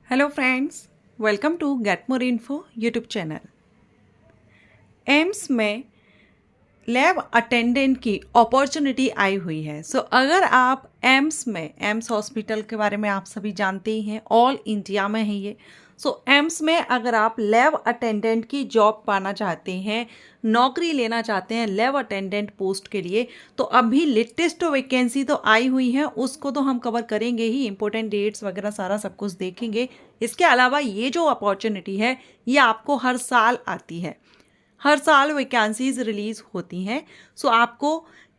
Hello friends, welcome to get more info YouTube channel. AIIMS में lab attendant की opportunity आई हुई है। अगर आप एम्स हॉस्पिटल के बारे में आप सभी जानते ही हैं, ऑल इंडिया में है ये। एम्स में अगर आप लैब अटेंडेंट की जॉब पाना चाहते हैं, नौकरी लेना चाहते हैं लैब अटेंडेंट पोस्ट के लिए, तो अभी लेटेस्ट वैकेंसी तो आई हुई है, उसको तो हम कवर करेंगे ही, इंपॉर्टेंट डेट्स वगैरह सारा सब कुछ देखेंगे। इसके अलावा ये जो अपॉर्चुनिटी है ये आपको हर साल आती है, हर साल वैकेंसीज रिलीज़ होती हैं। आपको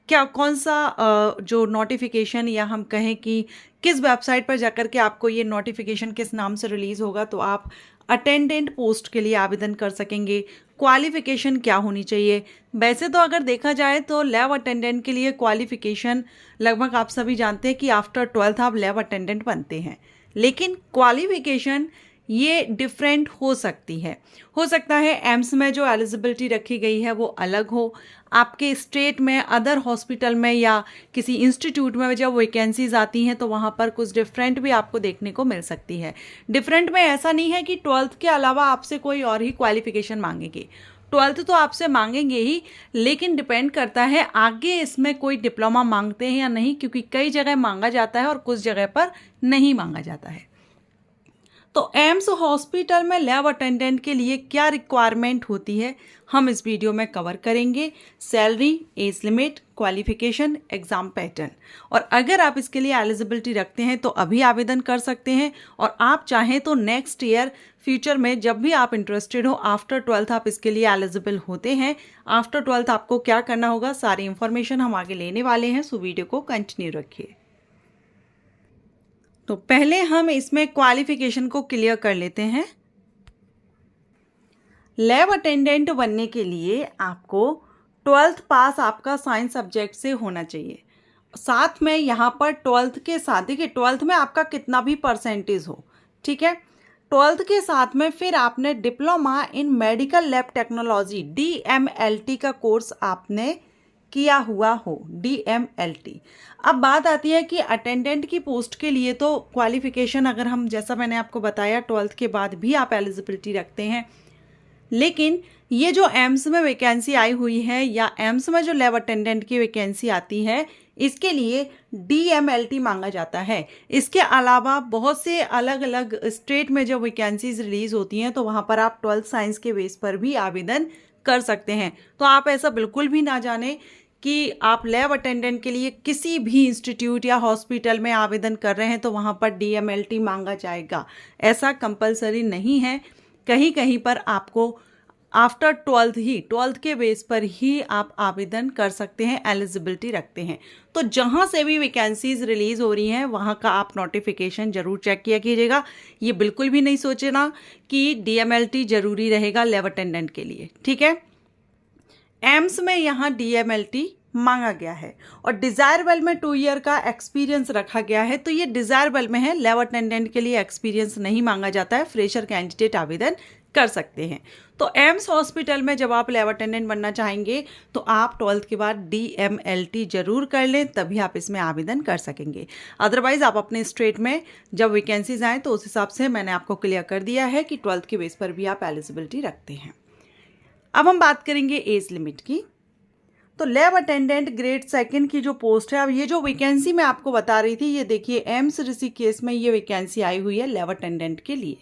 क्या कौन सा जो नोटिफिकेशन या हम कहें कि किस वेबसाइट पर जाकर के आपको ये नोटिफिकेशन किस नाम से रिलीज़ होगा, तो आप अटेंडेंट पोस्ट के लिए आवेदन कर सकेंगे। क्वालिफ़िकेशन क्या होनी चाहिए? वैसे तो अगर देखा जाए तो लैब अटेंडेंट के लिए क्वालिफ़िकेशन लगभग आप सभी जानते हैं कि आफ्टर 12th आप लैब अटेंडेंट बनते हैं, लेकिन क्वालिफ़िकेशन ये डिफरेंट हो सकती है। हो सकता है एम्स में जो एलिजिबिलिटी रखी गई है वो अलग हो, आपके स्टेट में अदर हॉस्पिटल में या किसी इंस्टीट्यूट में जब वैकेंसीज आती हैं तो वहाँ पर कुछ डिफरेंट भी आपको देखने को मिल सकती है। डिफरेंट में ऐसा नहीं है कि 12th के अलावा आपसे कोई और ही क्वालिफिकेशन मांगेंगे। 12th तो आपसे मांगेंगे ही, लेकिन डिपेंड करता है आगे इसमें कोई डिप्लोमा मांगते हैं या नहीं, क्योंकि कई जगह मांगा जाता है और कुछ जगह पर नहीं मांगा जाता है। तो एम्स हॉस्पिटल में लैब अटेंडेंट के लिए क्या रिक्वायरमेंट होती है, हम इस वीडियो में कवर करेंगे। Salary, age limit, qualification, exam pattern, और अगर आप इसके लिए एलिजिबिलिटी रखते हैं तो अभी आवेदन कर सकते हैं, और आप चाहें तो नेक्स्ट ईयर फ्यूचर में जब भी आप इंटरेस्टेड हो, आफ्टर 12th आप इसके लिए एलिजिबल होते हैं। आफ्टर 12th आपको क्या करना होगा, सारी इंफॉर्मेशन हम आगे लेने वाले हैं, सो वीडियो को कंटिन्यू रखिए। तो पहले हम इसमें क्वालिफिकेशन को क्लियर कर लेते हैं। लैब अटेंडेंट बनने के लिए आपको 12th पास आपका साइंस सब्जेक्ट से होना चाहिए। साथ में यहाँ पर 12th के साथ, देखिए 12th में आपका कितना भी परसेंटेज हो, ठीक है, 12th के साथ में फिर आपने diploma in medical lab technology DMLT का कोर्स आपने किया हुआ हो, DMLT। अब बात आती है कि अटेंडेंट की पोस्ट के लिए तो क्वालिफिकेशन, अगर हम जैसा मैंने आपको बताया 12th के बाद भी आप एलिजिबिलिटी रखते हैं, लेकिन ये जो एम्स में वैकेंसी आई हुई है या एम्स में जो लैब अटेंडेंट की वैकेंसी आती है, इसके लिए DMLT मांगा जाता है। इसके अलावा बहुत से अलग अलग स्टेट में जब वैकेंसीज रिलीज होती हैं तो वहाँ पर आप 12th साइंस के बेस पर भी आवेदन कर सकते हैं। तो आप ऐसा बिल्कुल भी ना जाने कि आप लैब अटेंडेंट के लिए किसी भी इंस्टीट्यूट या हॉस्पिटल में आवेदन कर रहे हैं तो वहाँ पर DMLT मांगा जाएगा, ऐसा कंपलसरी नहीं है। कहीं कहीं पर आपको आफ्टर 12th के बेस पर ही आप आवेदन कर सकते हैं, एलिजिबिलिटी रखते हैं। तो जहाँ से भी वैकेंसीज रिलीज़ हो रही हैं वहाँ का आप नोटिफिकेशन ज़रूर चेक किया कीजिएगा। ये बिल्कुल भी नहीं सोचना कि DMLT ज़रूरी रहेगा लैब अटेंडेंट के लिए, ठीक है। एम्स में यहाँ DMLT मांगा गया है और डिज़ायरेबल में 2 ईयर का एक्सपीरियंस रखा गया है। तो ये डिज़ायरेबल में है, लैब अटेंडेंट के लिए एक्सपीरियंस नहीं मांगा जाता है, फ्रेशर कैंडिडेट आवेदन कर सकते हैं। तो एम्स हॉस्पिटल में जब आप लैब अटेंडेंट बनना चाहेंगे तो आप 12th के बाद DMLT जरूर कर लें, तभी आप इसमें आवेदन कर सकेंगे। अदरवाइज आप अपने स्टेट में जब वैकेंसीज आएँ तो उस हिसाब से मैंने आपको क्लियर कर दिया है कि 12th के बेस पर भी आप एलिजिबिलिटी रखते हैं। अब हम बात करेंगे एज लिमिट की। तो लैब अटेंडेंट ग्रेड 2 की जो पोस्ट है, अब ये जो वैकेंसी मैं आपको बता रही थी, ये देखिए एम्स ऋषिकेश में ये वैकेंसी आई हुई है लैब अटेंडेंट के लिए,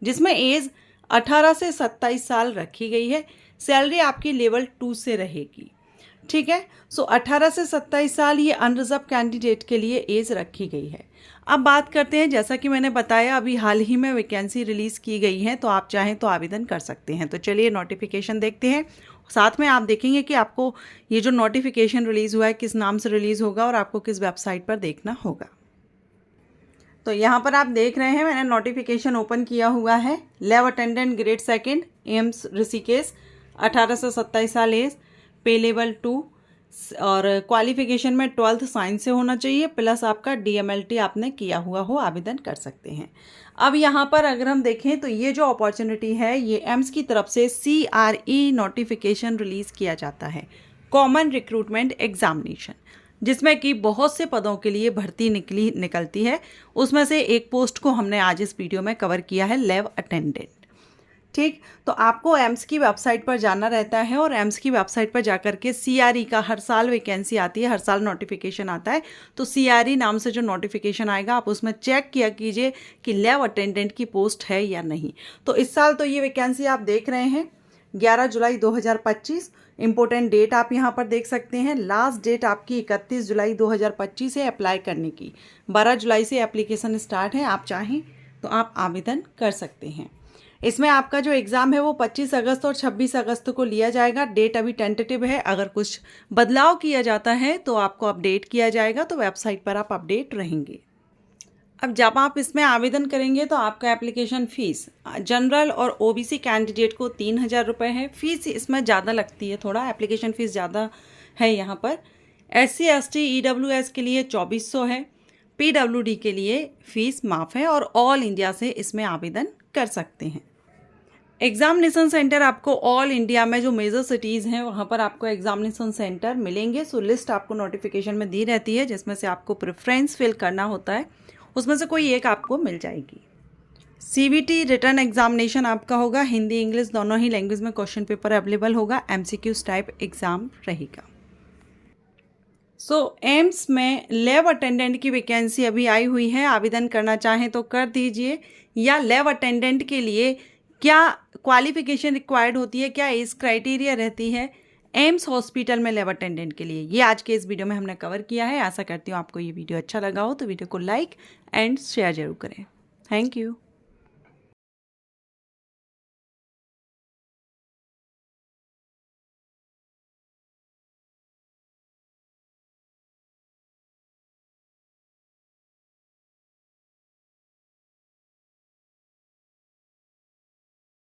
जिसमें एज 18 से 27 साल रखी गई है। सैलरी आपकी लेवल 2 से रहेगी, ठीक है। 18 से 27 साल ये अनरिजर्व कैंडिडेट के लिए एज रखी गई है। अब बात करते हैं, जैसा कि मैंने बताया अभी हाल ही में वैकेंसी रिलीज़ की गई है, तो आप चाहें तो आवेदन कर सकते हैं। तो चलिए नोटिफिकेशन देखते हैं, साथ में आप देखेंगे कि आपको ये जो नोटिफिकेशन रिलीज़ हुआ है किस नाम से रिलीज़ होगा और आपको किस वेबसाइट पर देखना होगा। तो यहाँ पर आप देख रहे हैं मैंने नोटिफिकेशन ओपन किया हुआ है। Lab attendant grade 2 AIIMS Rishikesh, 18 से 27 साल एज, पे लेवल 2, और क्वालिफिकेशन में 12th साइंस से होना चाहिए, प्लस आपका DMLT आपने किया हुआ हो, आवेदन कर सकते हैं। अब यहाँ पर अगर हम देखें तो ये जो अपॉर्चुनिटी है ये एम्स की तरफ से CRE नोटिफिकेशन रिलीज़ किया जाता है, कॉमन रिक्रूटमेंट एग्जामिनेशन। जिसमें कि बहुत से पदों के लिए भर्ती निकलती है। उसमें से एक पोस्ट को हमने आज इस वीडियो में कवर किया है, लैब अटेंडेंट। ठीक, तो आपको एम्स की वेबसाइट पर जाना रहता है और एम्स की वेबसाइट पर जाकर के CRE का हर साल वैकेंसी आती है, हर साल नोटिफिकेशन आता है। तो CRE नाम से जो नोटिफिकेशन आएगा आप उसमें चेक किया कीजिए कि लैब अटेंडेंट की पोस्ट है या नहीं। तो इस साल तो ये वैकेंसी आप देख रहे हैं 11 जुलाई 2025। इंपॉर्टेंट डेट आप यहाँ पर देख सकते हैं। लास्ट डेट आपकी 31 जुलाई 2025 है अप्लाई करने की। 12 जुलाई से एप्लीकेशन स्टार्ट है। आप चाहें तो आप आवेदन कर सकते हैं। इसमें आपका जो एग्ज़ाम है वो 25 अगस्त और 26 अगस्त को लिया जाएगा। डेट अभी टेंटेटिव है, अगर कुछ बदलाव किया जाता है तो आपको अपडेट किया जाएगा, तो वेबसाइट पर आप अपडेट रहेंगे। अब जब आप इसमें आवेदन करेंगे तो आपका एप्लीकेशन फ़ीस जनरल और OBC कैंडिडेट को 3,000 रुपये है। फ़ीस इसमें ज़्यादा लगती है, थोड़ा एप्लीकेशन फ़ीस ज़्यादा है यहाँ पर। SC ST EWS के लिए 2400 है। PWD के लिए फ़ीस माफ़ है और ऑल इंडिया से इसमें आवेदन कर सकते हैं। एग्जामिनेशन सेंटर आपको ऑल इंडिया में जो मेजर सिटीज़ हैं वहाँ पर आपको एग्जामिनेशन सेंटर मिलेंगे। सो लिस्ट आपको नोटिफिकेशन में दी रहती है, जिसमें से आपको प्रेफरेंस फिल करना होता है, उसमें से कोई एक आपको मिल जाएगी। CBT रिटर्न एग्जामिनेशन आपका होगा, हिंदी इंग्लिश दोनों ही लैंग्वेज में क्वेश्चन पेपर अवेलेबल होगा। MCQ टाइप एग्ज़ाम रहेगा। एम्स में लैब अटेंडेंट की वैकेंसी अभी आई हुई है। आवेदन करना चाहें तो कर दीजिए। या लैब अटेंडेंट के लिए क्या क्वालिफिकेशन रिक्वायर्ड होती है, क्या एज क्राइटेरिया रहती है एम्स हॉस्पिटल में लैब अटेंडेंट के लिए, ये आज के इस वीडियो में हमने कवर किया है। आशा करती हूँ आपको ये वीडियो अच्छा लगा हो, तो वीडियो को लाइक एंड शेयर जरूर करें। Thank you.